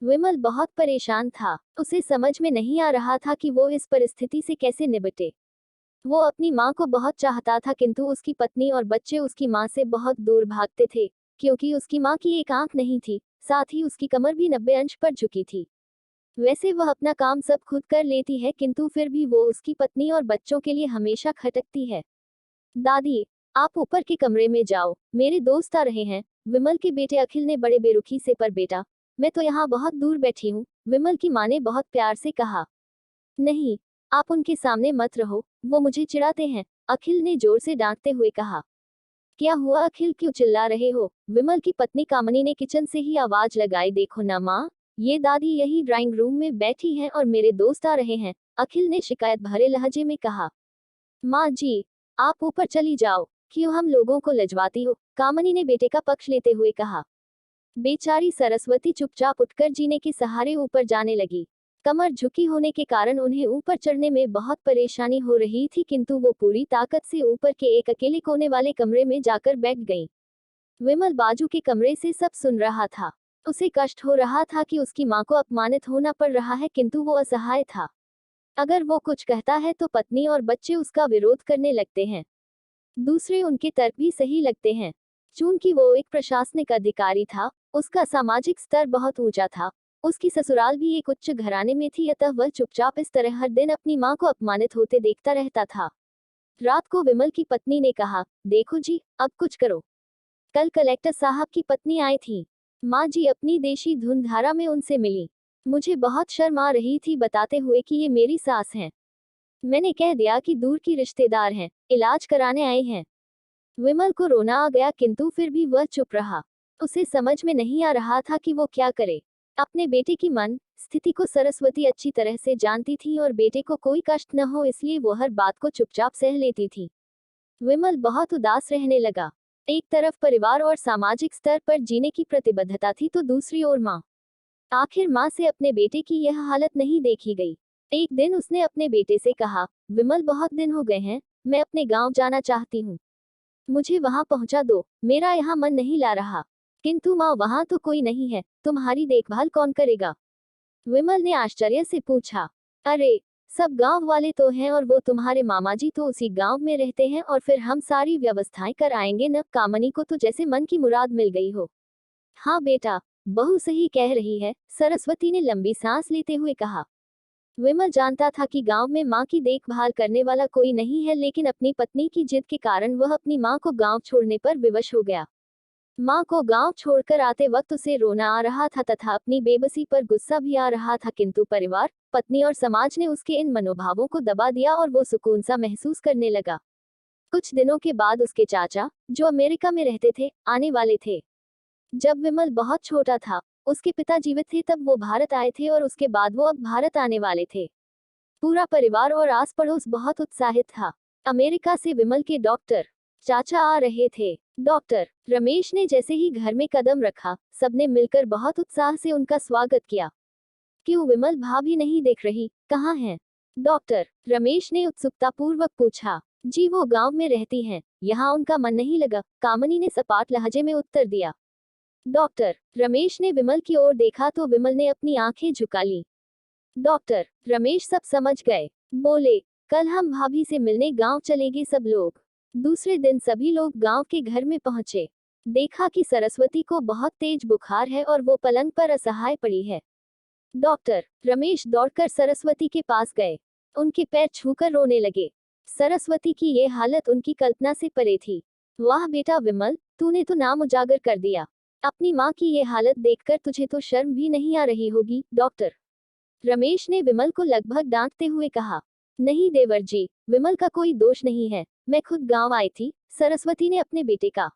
विमल बहुत परेशान था। उसे समझ में नहीं आ रहा था कि वो इस परिस्थिति से कैसे निपटे। वो अपनी माँ को बहुत चाहता था, किंतु उसकी पत्नी और बच्चे उसकी माँ से बहुत दूर भागते थे, क्योंकि उसकी माँ की एक आंख नहीं थी, साथ ही उसकी कमर भी 90 अंश पर झुकी थी। वैसे वह अपना काम सब खुद कर लेती है, किंतु फिर भी वो उसकी पत्नी और बच्चों के लिए हमेशा खटकती है। दादी, आप ऊपर के कमरे में जाओ, मेरे दोस्त आ रहे हैं। विमल के बेटे अखिल ने बड़े बेरुखी से, पर बेटा, मैं तो यहाँ बहुत दूर बैठी हूँ, विमल की माँ ने बहुत प्यार से कहा। नहीं, आप उनके सामने मत रहो, वो मुझे चिढ़ाते हैं, अखिल ने जोर से डांटते हुए कहा। क्या हुआ अखिल, क्यों चिल्ला रहे हो? विमल की पत्नी कामनी ने किचन से ही आवाज लगाई। देखो ना माँ, ये दादी यही ड्राइंग रूम में बैठी हैं और मेरे दोस्त आ रहे हैं, अखिल ने शिकायत भरे लहजे में कहा। माँ जी, आप ऊपर चली जाओ, क्यों हम लोगों को लजवाती हो? कामनी ने बेटे का पक्ष लेते हुए कहा। बेचारी सरस्वती चुपचाप उठकर जीने के सहारे ऊपर जाने लगी। कमर झुकी होने के कारण उन्हें ऊपर चढ़ने में बहुत परेशानी हो रही थी, किंतु वो पूरी ताकत से ऊपर के एक अकेले कोने वाले कमरे में जाकर बैठ गई। विमल बाजू के कमरे से सब सुन रहा था। उसे कष्ट हो रहा था कि उसकी माँ को अपमानित होना पड़ रहा है, किंतु वो असहाय था। अगर वो कुछ कहता है तो पत्नी और बच्चे उसका विरोध करने लगते हैं। दूसरे उनके तर्क भी सही लगते हैं। चूंकि वो एक प्रशासनिक अधिकारी था, उसका सामाजिक स्तर बहुत ऊंचा था। उसकी ससुराल भी एक उच्च घराने में थी, अतः वह चुपचाप इस तरह हर दिन अपनी माँ को अपमानित होते देखता रहता था। रात को विमल की पत्नी ने कहा, देखो जी, अब कुछ करो। कल कलेक्टर साहब की पत्नी आई थी। माँ जी अपनी देशी धुन धारा में उनसे मिली। मुझे बहुत शर्म आ रही थी बताते हुए कि ये मेरी सास हैं। मैंने कह दिया कि दूर की रिश्तेदार हैं, इलाज कराने आए हैं। विमल को रोना आ गया, किंतु फिर भी वह चुप रहा। उसे समझ में नहीं आ रहा था कि वो क्या करे। अपने बेटे की मन स्थिति को सरस्वती अच्छी तरह से जानती थी और बेटे को कोई कष्ट न हो इसलिए वो हर बात को चुपचाप सह लेती थी। विमल बहुत उदास रहने लगा। एक तरफ परिवार और सामाजिक स्तर पर जीने की प्रतिबद्धता थी, तो दूसरी ओर माँ। आखिर माँ से अपने बेटे की यह हालत नहीं देखी गई। एक दिन उसने अपने बेटे से कहा, विमल बहुत दिन हो गए हैं, मैं अपने गांव जाना चाहती हूँ, मुझे वहां पहुंचा दो, मेरा यहाँ मन नहीं ला रहा। किंतु माँ, वहां तो कोई नहीं है, तुम्हारी देखभाल कौन करेगा? विमल ने आश्चर्य से पूछा। अरे, सब गांव वाले तो हैं और वो तुम्हारे मामा जी तो उसी गांव में रहते हैं, और फिर हम सारी व्यवस्थाएं कर आएंगे न। कामनी को तो जैसे मन की मुराद मिल गई हो। हाँ बेटा, बहू सही कह रही है, सरस्वती ने लंबी सांस लेते हुए कहा। विमल जानता था कि गांव में मां की देखभाल करने वाला कोई नहीं है, लेकिन अपनी पत्नी की जिद के कारण वह अपनी मां को गांव छोड़ने पर विवश हो गया। मां को गांव छोड़कर आते वक्त उसे रोना आ रहा था तथा अपनी बेबसी पर गुस्सा भी आ रहा था, किंतु परिवार, पत्नी और समाज ने उसके इन मनोभावों को दबा दिया और वो सुकून सा महसूस करने लगा। कुछ दिनों के बाद उसके चाचा, जो अमेरिका में रहते थे, आने वाले थे। जब विमल बहुत छोटा था, उसके पिता जीवित थे तब वो भारत आए थे और उसके बाद वो अब भारत आने वाले थे। पूरा परिवार और आस पड़ोस बहुत उत्साहित था। अमेरिका से विमल के डॉक्टर चाचा आ रहे थे। डॉक्टर रमेश ने जैसे ही घर में कदम रखा, सबने मिलकर बहुत उत्साह से उनका स्वागत किया। क्यों विमल भाभी नहीं देख रही, कहाँ हैं? डॉक्टर रमेश ने उत्सुकता पूर्वक पूछा। जी वो गांव में रहती हैं, यहाँ उनका मन नहीं लगा, कामनी ने सपाट लहजे में उत्तर दिया। डॉक्टर रमेश ने विमल की ओर देखा तो विमल ने अपनी आंखें झुका ली। डॉक्टर रमेश सब समझ गए। बोले, कल हम भाभी से मिलने गांव चलेंगे सब लोग। दूसरे दिन सभी लोग गांव के घर में पहुंचे। देखा कि सरस्वती को बहुत तेज बुखार है और वो पलंग पर असहाय पड़ी है। डॉक्टर रमेश दौड़कर सरस्वती के पास गए। उनके पैर छूकर रोने लगे। सरस्वती की ये हालत उनकी कल्पना से परे थी। वाह बेटा विमल, तूने तो नाम उजागर कर दिया। अपनी माँ की ये हालत देखकर तुझे तो शर्म भी नहीं आ रही होगी। डॉक्टर रमेश ने विमल को लगभग डांटते हुए कहा। नहीं देवर जी, विमल का कोई दोष नहीं है, मैं खुद गांव आई थी। सरस्वती ने अपने बेटे का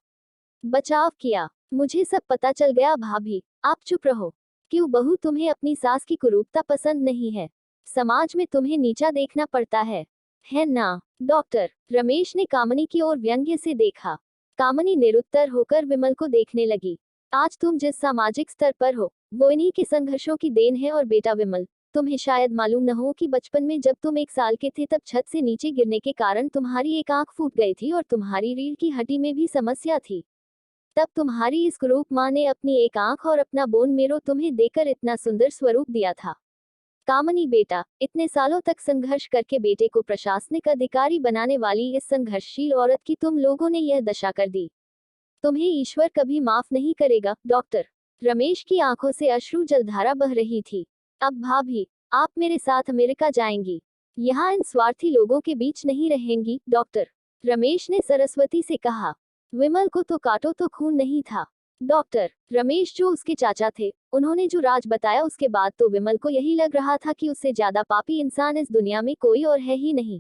बचाव किया। मुझे सब पता चल गया भाभी, आप चुप रहो। क्यों बहू, तुम्हें अपनी सास की कुरूपता पसंद नहीं है? समाज में तुम्हें नीचा देखना पड़ता है ना? डॉक्टर रमेश ने कामनी की ओर व्यंग्य से देखा। कामनी निरुत्तर होकर विमल को देखने लगी। आज तुम जिस सामाजिक स्तर पर हो, वो इन्हीं के संघर्षों की देन है। और बेटा विमल, तुम्हें शायद मालूम न हो कि बचपन में जब तुम 1 साल के थे तब छत से नीचे गिरने के कारण तुम्हारी एक आंख फूट गई थी और तुम्हारी रीढ़ की हड्डी में भी समस्या थी। तब तुम्हारी इस क्रूप माँ ने अपनी एक आंख और अपना बोन मेरो तुम्हें देकर इतना सुंदर स्वरूप दिया था। कामनी बेटा, इतने सालों तक संघर्ष करके बेटे को प्रशासनिक अधिकारी बनाने वाली इस संघर्षशील औरत की तुम लोगों ने यह दशा कर दी। तुम्हें ईश्वर कभी माफ नहीं करेगा। डॉक्टर रमेश की आंखों से अश्रु जलधारा बह रही थी। अब भाभी, आप मेरे साथ अमेरिका जाएंगी, यहाँ इन स्वार्थी लोगों के बीच नहीं रहेंगी। डॉक्टर रमेश ने सरस्वती से कहा, विमल को तो काटो तो खून नहीं था। डॉक्टर रमेश जो उसके चाचा थे, उन्होंने जो राज बताया उसके बाद तो विमल को यही लग रहा था कि उससे ज्यादा पापी इंसान इस दुनिया में कोई और है ही नहीं।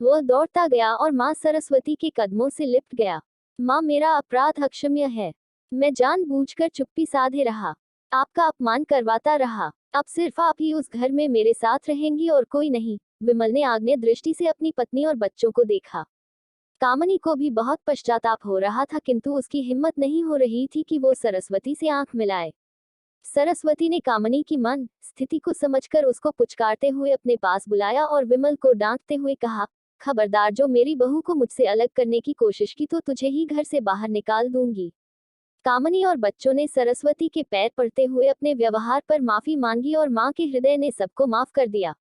वह दौड़ता गया और माँ सरस्वती के कदमों से लिपट गया। माँ, मेरा अपराध अक्षम्य है। मैं जानबूझकर चुप्पी साधे रहा, आपका अपमान करवाता रहा। अब सिर्फ आप ही उस घर में मेरे साथ रहेंगी और कोई नहीं। विमल ने आग्नेय दृष्टि से अपनी पत्नी और बच्चों को देखा। कामनी को भी बहुत पश्चाताप हो रहा था, किंतु उसकी हिम्मत नहीं हो रही थी कि वो सरस्वती से आंख मिलाए। सरस्वती ने कामनी की मन स्थिति को समझकर उसको पुचकारते हुए अपने पास बुलाया और विमल को डांटते हुए कहा, खबरदार, जो मेरी बहू को मुझसे अलग करने की कोशिश की तो तुझे ही घर से बाहर निकाल दूंगी। कामनी और बच्चों ने सरस्वती के पैर पड़ते हुए अपने व्यवहार पर माफी मांगी और मां के हृदय ने सबको माफ कर दिया।